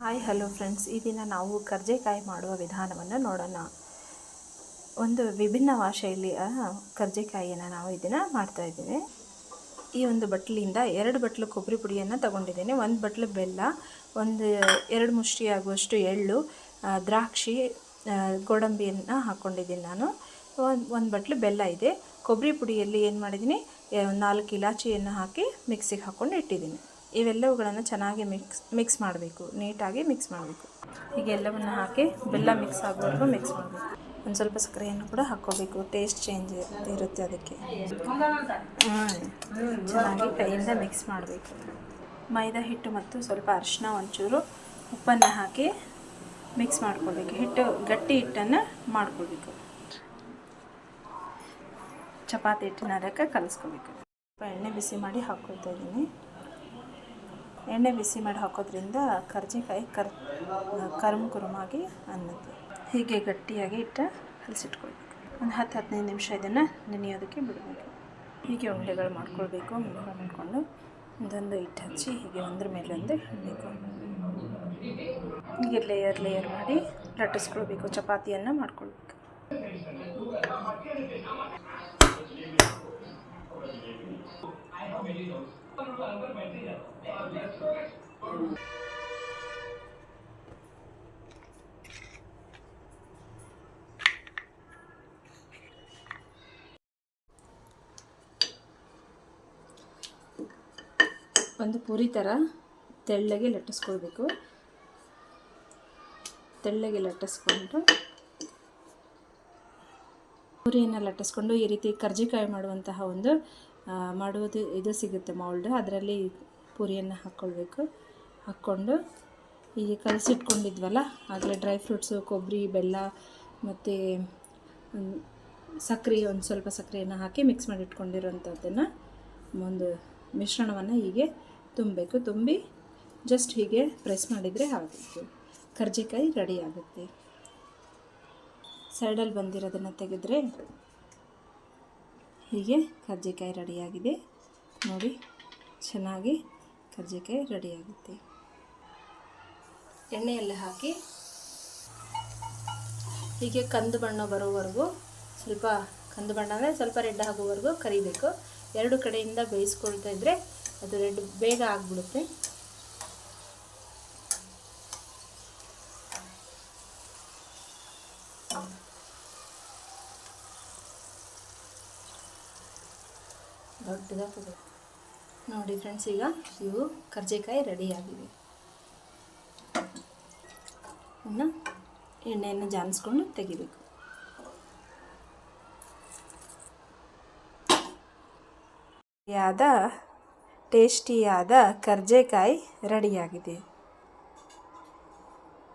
Hi hello friends, ಈ ದಿನ ನಾವು ಕರ್ಜೆಕಾಯಿ ಮಾಡುವ ವಿಧಾನವನ್ನು ನೋಡೋಣ. ಒಂದು ವಿಭಿನ್ನ ಭಾಷೆಯಲ್ಲಿ ಕರ್ಜೆಕಾಯಿಯನ್ನು ನಾವು ಇದನ್ನು ಮಾಡ್ತಾಯಿದ್ದೇವೆ. ಈ ಒಂದು ಬಟ್ಲಿಂದ 2 ಬಟ್ಲು ಕೊಬ್ಬರಿ ಪುಡಿಯನ್ನು ತಗೊಂಡಿದ್ದೇನೆ. 1 ಬಟ್ಲು ಬೆಲ್ಲ, ಒಂದು 2 ಮುಷ್ಟಿ ಆಗುವಷ್ಟು ಎಳ್ಳು, ದ್ರಾಕ್ಷಿ, ಗೋಡಂಬಿಯನ್ನು ಹಾಕ್ಕೊಂಡಿದ್ದೀನಿ ನಾನು. ಒಂದು ಬಟ್ಲು ಬೆಲ್ಲ ಇದೆ. ಕೊಬ್ಬರಿ ಪುಡಿಯಲ್ಲಿ ಏನು ಮಾಡಿದ್ದೀನಿ, 4 ಇಲಾಚಿಯನ್ನು ಹಾಕಿ ಮಿಕ್ಸಿಗೆ ಹಾಕ್ಕೊಂಡು ಇಟ್ಟಿದ್ದೀನಿ. ಇವೆಲ್ಲವುಗಳನ್ನು ಚೆನ್ನಾಗಿ ಮಿಕ್ಸ್ ಮಾಡಬೇಕು, ನೀಟಾಗಿ ಮಿಕ್ಸ್ ಮಾಡಬೇಕು. ಹೀಗೆ ಎಲ್ಲವನ್ನು ಹಾಕಿ ಬೆಲ್ಲ ಮಿಕ್ಸ್ ಆಗೋವರೆಗೂ ಮಿಕ್ಸ್ ಮಾಡಬೇಕು. ಒಂದು ಸ್ವಲ್ಪ ಸಕ್ಕರೆಯನ್ನು ಕೂಡ ಹಾಕ್ಕೋಬೇಕು, ಟೇಸ್ಟ್ ಚೇಂಜ್ ಇರುತ್ತೆ ಅದಕ್ಕೆ. ಚೆನ್ನಾಗಿ ಕೈಯಿಂದ ಮಿಕ್ಸ್ ಮಾಡಬೇಕು. ಮೈದಾ ಹಿಟ್ಟು ಮತ್ತು ಸ್ವಲ್ಪ ಅರಿಶಿನ, ಒಂಚೂರು ಉಪ್ಪನ್ನು ಹಾಕಿ ಮಿಕ್ಸ್ ಮಾಡ್ಕೊಳ್ಬೇಕು. ಗಟ್ಟಿ ಹಿಟ್ಟನ್ನು ಮಾಡ್ಕೊಳ್ಬೇಕು. ಚಪಾತಿ ಹಿಟ್ಟಿನ ಅದಕ್ಕೆ ಕಲಿಸ್ಕೋಬೇಕು. ಎಣ್ಣೆ ಬಿಸಿ ಮಾಡಿ ಹಾಕ್ಕೊಳ್ತಾ ಇದ್ದೀನಿ. ಎಣ್ಣೆ ಬಿಸಿ ಮಾಡಿ ಹಾಕೋದ್ರಿಂದ ಕರ್ಜೆಕಾಯಿ ಕುರುಮಾಗಿ ಅನ್ನುತ್ತೆ. ಹೀಗೆ ಗಟ್ಟಿಯಾಗಿ ಕಲಸಿಟ್ಕೊಳ್ಬೇಕು. ಒಂದು 10-15 ನಿಮಿಷ ಇದನ್ನು ನೆನೆಯೋದಕ್ಕೆ ಬಿಡಬೇಕು. ಹೀಗೆ ಉಂಡೆಗಳು ಮಾಡ್ಕೊಳ್ಬೇಕು. ಉಂಡೆಗಳು ಮಾಡಿಕೊಂಡು ಒಂದೊಂದು ಹಿಟ್ಟು ಹಚ್ಚಿ ಹೀಗೆ ಒಂದ್ರ ಮೇಲೆ ಒಂದು ಇಡಬೇಕು. ಹೀಗೆ ಲೇಯರ್ ಮಾಡಿ ಲಟ್ಟಿಸ್ಕೊಳ್ಬೇಕು. ಚಪಾತಿಯನ್ನು ಮಾಡ್ಕೊಳ್ಬೇಕು. ಒಂದು ಪೂರಿ ಥರ ತೆಳ್ಳಗೆ ಲಟ್ಟಿಸ್ಕೊಳ್ಬೇಕು. ತೆಳ್ಳಗೆ ಲಟ್ಟಿಸ್ಕೊಂಡು ಪೂರಿಯನ್ನು ಲಟ್ಟಿಸ್ಕೊಂಡು ಈ ರೀತಿ ಕರ್ಜಿಕಾಯಿ ಮಾಡುವಂತಹ ಮಾಡುವುದು ಇದು ಸಿಗುತ್ತೆ ಮೌಲ್ಡ್. ಅದರಲ್ಲಿ ಪೂರಿಯನ್ನು ಹಾಕ್ಕೊಳ್ಬೇಕು. ಹಾಕ್ಕೊಂಡು ಹೀಗೆ ಕಲಸಿಟ್ಕೊಂಡಿದ್ವಲ್ಲ, ಆಗಲೇ ಡ್ರೈ ಫ್ರೂಟ್ಸು, ಕೊಬ್ಬರಿ, ಬೆಲ್ಲ ಮತ್ತು ಸಕ್ಕರೆ, ಒಂದು ಸ್ವಲ್ಪ ಸಕ್ಕರೆಯನ್ನು ಹಾಕಿ ಮಿಕ್ಸ್ ಮಾಡಿ ಇಟ್ಕೊಂಡಿರೋಂಥದ್ದನ್ನು ಒಂದು ಮಿಶ್ರಣವನ್ನು ಹೀಗೆ ತುಂಬಬೇಕು. ತುಂಬಿ ಜಸ್ಟ್ ಹೀಗೆ ಪ್ರೆಸ್ ಮಾಡಿದರೆ ಆಗುತ್ತೆ. ಕರ್ಜಿಕಾಯಿ ರೆಡಿ ಆಗುತ್ತೆ. ಸೈಡಲ್ಲಿ ಬಂದಿರೋದನ್ನು ತೆಗೆದ್ರೆ ಹೀಗೆ ಕರ್ಜಿಕಾಯಿ ರೆಡಿಯಾಗಿದೆ ನೋಡಿ. ಚೆನ್ನಾಗಿ ಕರ್ಜಿಕಾಯಿ ರೆಡಿಯಾಗುತ್ತೆ. ಎಣ್ಣೆಯಲ್ಲಿ ಹಾಕಿ ಹೀಗೆ ಕಂದು ಬಣ್ಣ ಬರೋವರೆಗೂ, ಸ್ವಲ್ಪ ಕಂದು ಬಣ್ಣ ಅಂದರೆ ಸ್ವಲ್ಪ ರೆಡ್ ಆಗೋವರೆಗೂ ಕರಿಬೇಕು. 2 ಕಡೆಯಿಂದ ಬೇಯಿಸ್ಕೊಳ್ತಾ ಇದ್ದರೆ ಅದು ರೆಡ್ ಬೇಗ ಆಗಿಬಿಡುತ್ತೆ. ದೊಡ್ಡದಾಗಿ ನೋಡಿ ಫ್ರೆಂಡ್ಸ್, ಈಗ ಇವು ಕರ್ಜಿಕಾಯಿ ರೆಡಿಯಾಗಿವೆ. ಇನ್ನು ಎಣ್ಣೆಯನ್ನು ಜಾನಿಸ್ಕೊಂಡು ತೆಗಿಬೇಕು. ಟೇಸ್ಟಿಯಾದ ಕರ್ಜಿಕಾಯಿ ರೆಡಿಯಾಗಿದೆ.